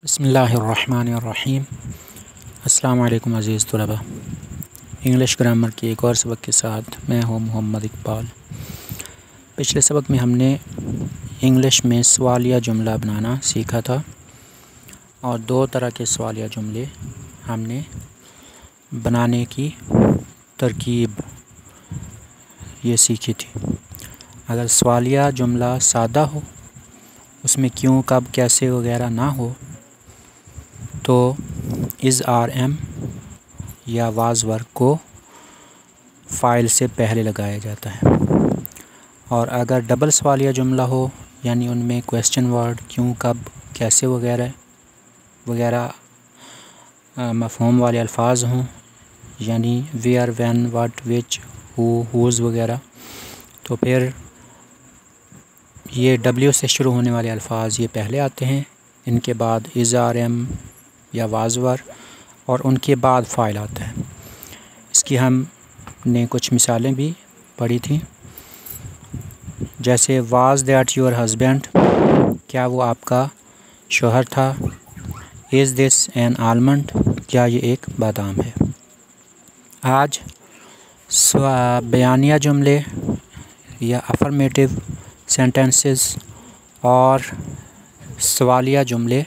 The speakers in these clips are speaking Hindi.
बिस्मिल्लाहिर्रहमानिर्रहीम। अस्सलाम वालेकुम अज़ीज़ तलबा। इंग्लिश ग्रामर के एक और सबक के साथ मैं हूँ मोहम्मद इकबाल। पिछले सबक में हमने इंग्लिश में सवालिया जुमला बनाना सीखा था और दो तरह के सवालिया जुमले हमने बनाने की तरकीब ये सीखी थी। अगर सवालिया जुमला सादा हो, उसमें क्यों, कब, कैसे वगैरह ना हो, तो इज़ आर एम या वाज वर्क को फ़ाइल से पहले लगाया जाता है। और अगर डबल सवालिया जुमला हो, यानी उनमें क्वेश्चन वर्ड क्यों, कब, कैसे वगैरह मफ़हूम वाले अल्फाज हों, यानी where, when, what, which, who, whose वगैरह, तो फिर ये डब्ल्यू से शुरू होने वाले अल्फाज ये पहले आते हैं। इनके बाद इज़ आर एम या वाज़वर और उनके बाद फ़ाइल आता है। इसकी हमने कुछ मिसालें भी पढ़ी थी, जैसे वाज़ दैट योर हस्बैंड, क्या वो आपका शोहर था। इज़ दिस एन आलमंड, क्या ये एक बादाम है। आज बयानिया जुमले या अफर्मेटिव सेंटेंसेस और सवालिया जुमले,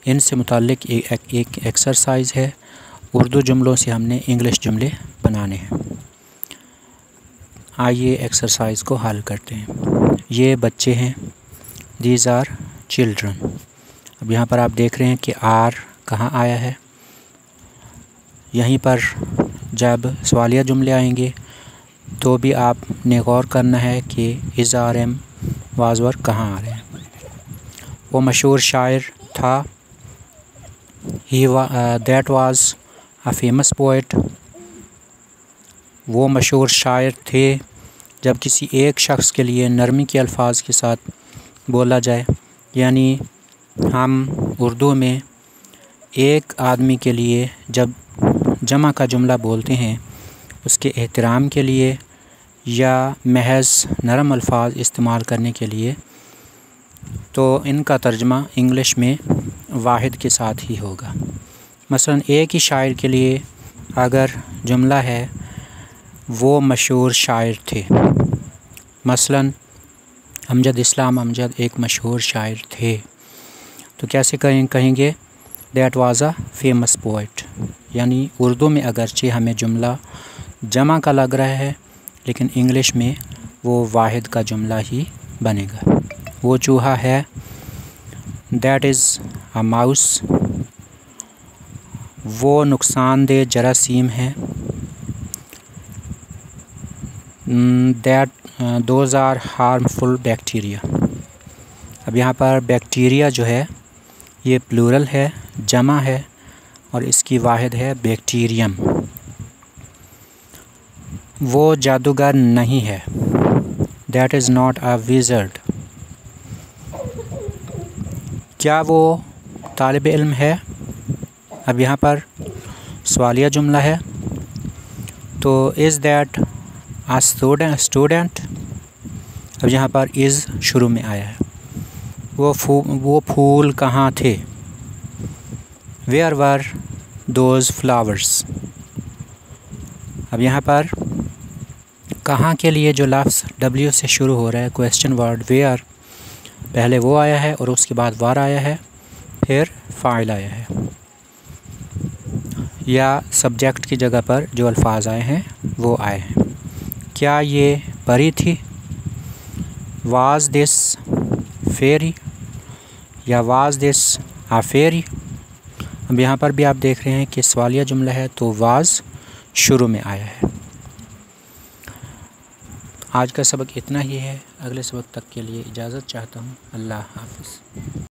इनसे मुताल्लिक़ एक एक्सरसाइज है। उर्दू जुमलों से हमने इंग्लिश जुमले बनाने हैं। आइए एक्सरसाइज को हल करते हैं। ये बच्चे हैं, दीज आर चिल्ड्रन। अब यहाँ पर आप देख रहे हैं कि आर कहाँ आया है। यहीं पर जब सवालिया जुमले आएंगे तो भी आपने गौर करना है कि is, are, am, was, were कहाँ आ रहे हैं। वो मशहूर शायर था, that was a famous poet. वो मशहूर शायर थे। जब किसी एक शख्स के लिए नरमी के अल्फाज के साथ बोला जाए, यानी हम उर्दू में एक आदमी के लिए जब जमा का जुमला बोलते हैं, उसके एहतराम के लिए या महज नरम अल्फाज इस्तेमाल करने के लिए, तो इनका तर्जमा इंग्लिश में वाहिद के साथ ही होगा। मसलन एक ही शायर के लिए अगर जुमला है वो मशहूर शायर थे, मसलन अमजद इस्लाम अमजद एक मशहूर शायर थे, तो कैसे कहेंगे that was a famous poet. यानी उर्दू में अगरचे हमें जुमला जमा का लग रहा है, लेकिन इंग्लिश में वो वाहिद का जुमला ही बनेगा। वो चूहा है, दैट इज़ अ माउस। वो नुकसानदेह जरासीम है, that those are harmful bacteria. अब यहाँ पर बैक्टीरिया जो है ये प्लूरल है, जमा है, और इसकी वाहिद है बैक्टीरियम। वो जादूगर नहीं है, that is not a wizard. क्या वो तालिब इल्म है। अब यहाँ पर सवालिया जुमला है, तो इज़ दैट अ स्टूडेंट। अब यहाँ पर इज़ शुरू में आया है। वो फूल कहाँ थे, वेयर वर दोज़ फ्लावर्स। अब यहाँ पर कहाँ के लिए जो लफ्ज़ डब्ल्यू से शुरू हो रहा है, क्वेश्चन वर्ड वेयर, पहले वो आया है और उसके बाद वार आया है, फिर फ़ाइल आया है, या सब्जेक्ट की जगह पर जो अल्फाज आए हैं वो आए हैं। क्या ये परी थी, वाज दिस फेरी, या वाज दिस आ फेरी। अब यहाँ पर भी आप देख रहे हैं कि सवालिया जुमला है तो वाज शुरू में आया है। आज का सबक इतना ही है। अगले सबक तक के लिए इजाज़त चाहता हूँ। अल्लाह हाफ़िज़।